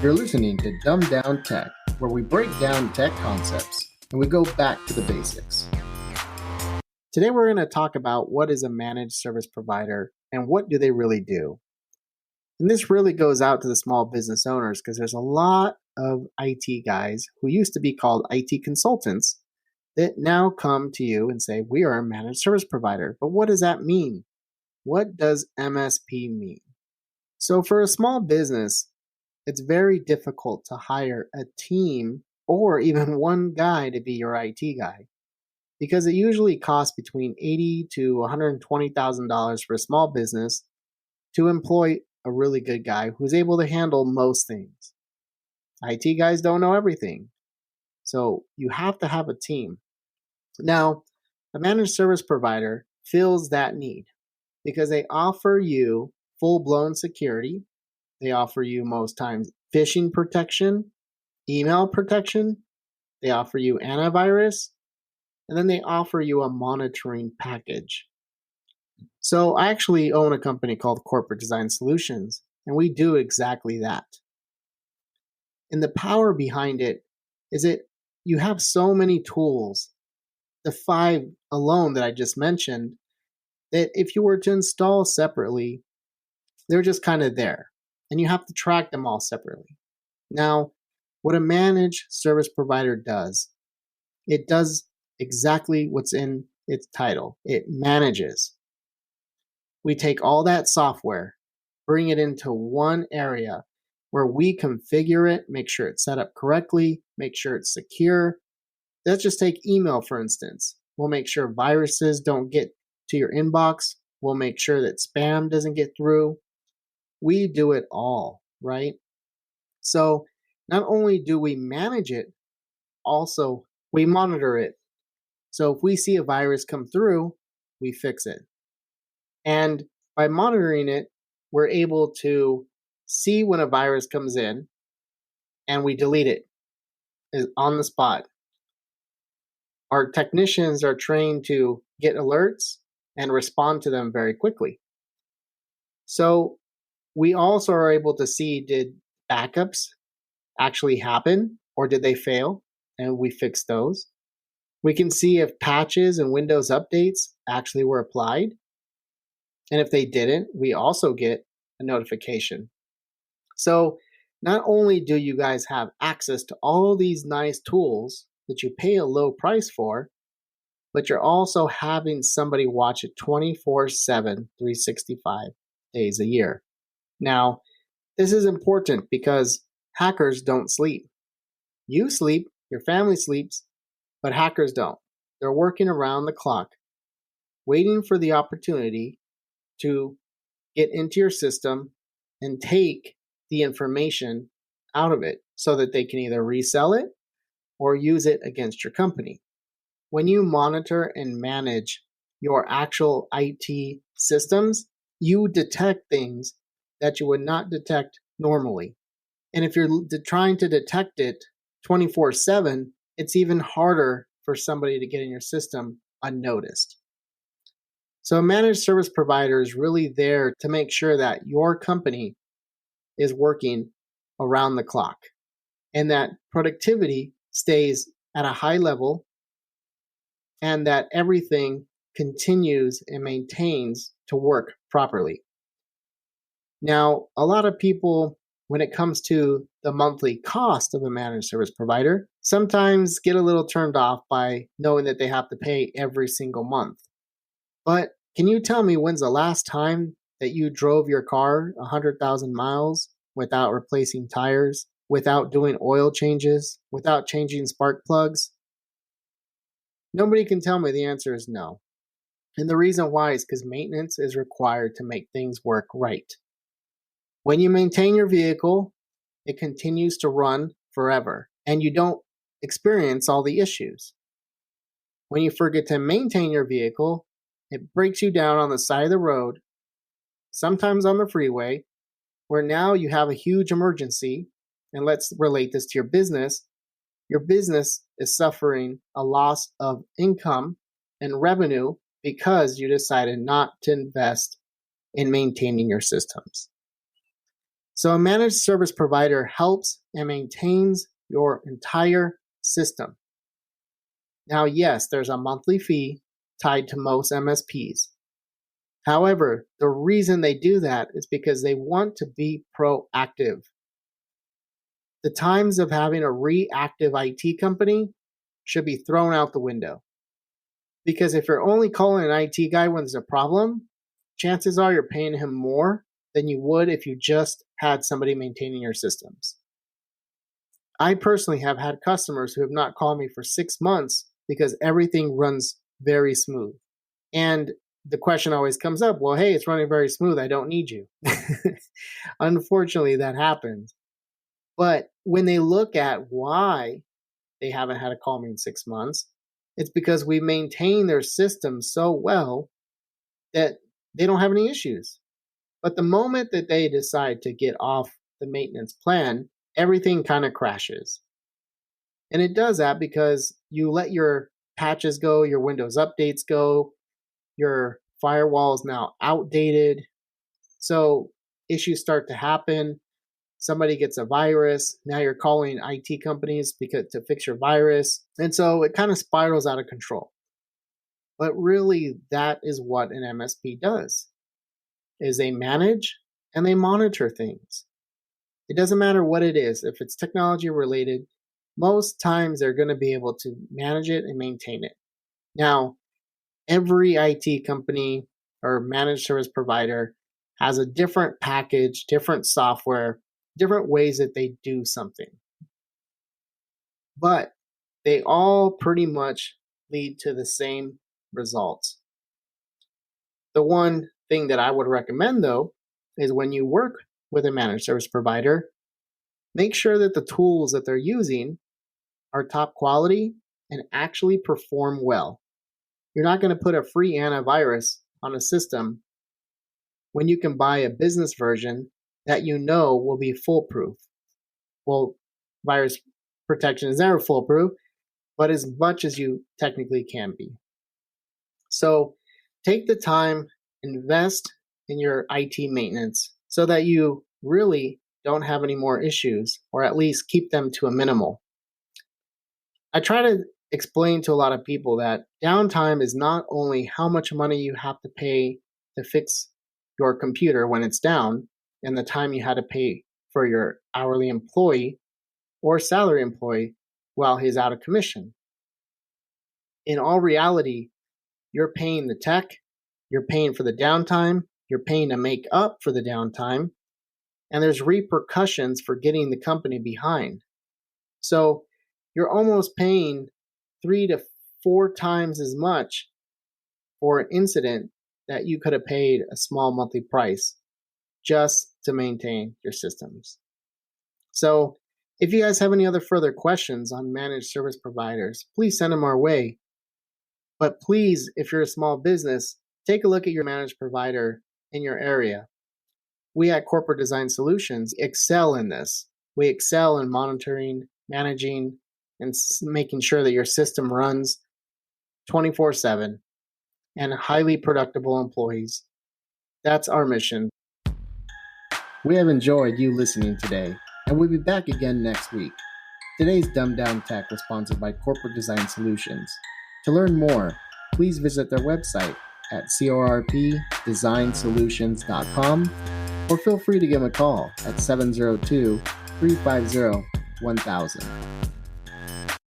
You're listening to Dumb Down Tech, where we break down tech concepts and we go back to the basics. Today we're going to talk about what is a managed service provider and what do they really do. And this really goes out to the small business owners because there's a lot of IT guys who used to be called IT consultants that now come to you and say, we are a managed service provider. But what does that mean? What does MSP mean? So for a small business, it's very difficult to hire a team or even one guy to be your IT guy because it usually costs between $80,000 to $120,000 for a small business to employ a really good guy who's able to handle most things. IT guys don't know everything, so you have to have a team. Now, a managed service provider fills that need because they offer you full-blown security. They offer you most times phishing protection, email protection. They offer you antivirus, and then they offer you a monitoring package. So I actually own a company called Corporate Design Solutions, and we do exactly that. And the power behind it is that you have so many tools, the 5 alone that I just mentioned, that if you were to install separately, they're just kind of there. And you have to track them all separately. Now, what a managed service provider does, it does exactly what's in its title. It manages. We take all that software, bring it into one area where we configure it, make sure it's set up correctly, make sure it's secure. Let's just take email, for instance. We'll make sure viruses don't get to your inbox. We'll make sure that spam doesn't get through. We do it all, right? So not only do we manage it, also we monitor it. So if we see a virus come through, we fix it. And by monitoring it, we're able to see when a virus comes in and we delete it on the spot. Our technicians are trained to get alerts and respond to them very quickly. So we also are able to see, did backups actually happen or did they fail? And we fix those. We can see if patches and Windows updates actually were applied. And if they didn't, we also get a notification. So not only do you guys have access to all these nice tools that you pay a low price for, but you're also having somebody watch it 24/7, 365 days a year. Now, this is important because hackers don't sleep. You sleep, your family sleeps, but hackers don't. They're working around the clock, waiting for the opportunity to get into your system and take the information out of it so that they can either resell it or use it against your company. When you monitor and manage your actual IT systems, you detect things that you would not detect normally. And if you're trying to detect it 24/7, it's even harder for somebody to get in your system unnoticed. So a managed service provider is really there to make sure that your company is working around the clock and that productivity stays at a high level and that everything continues and maintains to work properly. Now, a lot of people, when it comes to the monthly cost of a managed service provider, sometimes get a little turned off by knowing that they have to pay every single month. But can you tell me when's the last time that you drove your car 100,000 miles without replacing tires, without doing oil changes, without changing spark plugs? Nobody can tell me. The answer is no. And the reason why is because maintenance is required to make things work right. When you maintain your vehicle, it continues to run forever, and you don't experience all the issues. When you forget to maintain your vehicle, it breaks you down on the side of the road, sometimes on the freeway, where now you have a huge emergency, and let's relate this to your business. Your business is suffering a loss of income and revenue because you decided not to invest in maintaining your systems. So a managed service provider helps and maintains your entire system. Now, yes, there's a monthly fee tied to most MSPs. However, the reason they do that is because they want to be proactive. The times of having a reactive IT company should be thrown out the window. Because if you're only calling an IT guy when there's a problem, chances are you're paying him more than you would if you just had somebody maintaining your systems. I personally have had customers who have not called me for 6 months because everything runs very smooth. And the question always comes up, well, hey, it's running very smooth. I don't need you. Unfortunately, that happens. But when they look at why they haven't had a call me in 6 months, it's because we maintain their system so well that they don't have any issues. But the moment that they decide to get off the maintenance plan, everything kind of crashes. And it does that because you let your patches go, your Windows updates go, your firewall is now outdated. So issues start to happen. Somebody gets a virus. Now you're calling IT companies to fix your virus. And so it kind of spirals out of control. But really, that is what an MSP does, is they manage and they monitor things. It doesn't matter what it is. If it's technology related, most times they're going to be able to manage it and maintain it. Now, every IT company or managed service provider has a different package, different software, different ways that they do something. But they all pretty much lead to the same results. The one thing that I would recommend, though, is when you work with a managed service provider, make sure that the tools that they're using are top quality and actually perform well. You're not going to put a free antivirus on a system when you can buy a business version that you know will be foolproof. Well, virus protection is never foolproof, but as much as you technically can be. So take the time, invest in your IT maintenance so that you really don't have any more issues, or at least keep them to a minimal. I try to explain to a lot of people that downtime is not only how much money you have to pay to fix your computer when it's down and the time you had to pay for your hourly employee or salary employee while he's out of commission. In all reality, you're paying the tech, you're paying for the downtime, you're paying to make up for the downtime, and there's repercussions for getting the company behind. So you're almost paying 3 to 4 times as much for an incident that you could have paid a small monthly price just to maintain your systems. So if you guys have any other further questions on managed service providers, please send them our way. But please, if you're a small business, take a look at your managed provider in your area. We at Corporate Design Solutions excel in this. We excel in monitoring, managing, and making sure that your system runs 24/7 and highly productive employees. That's our mission. We have enjoyed you listening today, and we'll be back again next week. Today's Dumbed Down Tech was sponsored by Corporate Design Solutions. To learn more, please visit their website at corpdesignsolutions.com or feel free to give them a call at 702-350-1000.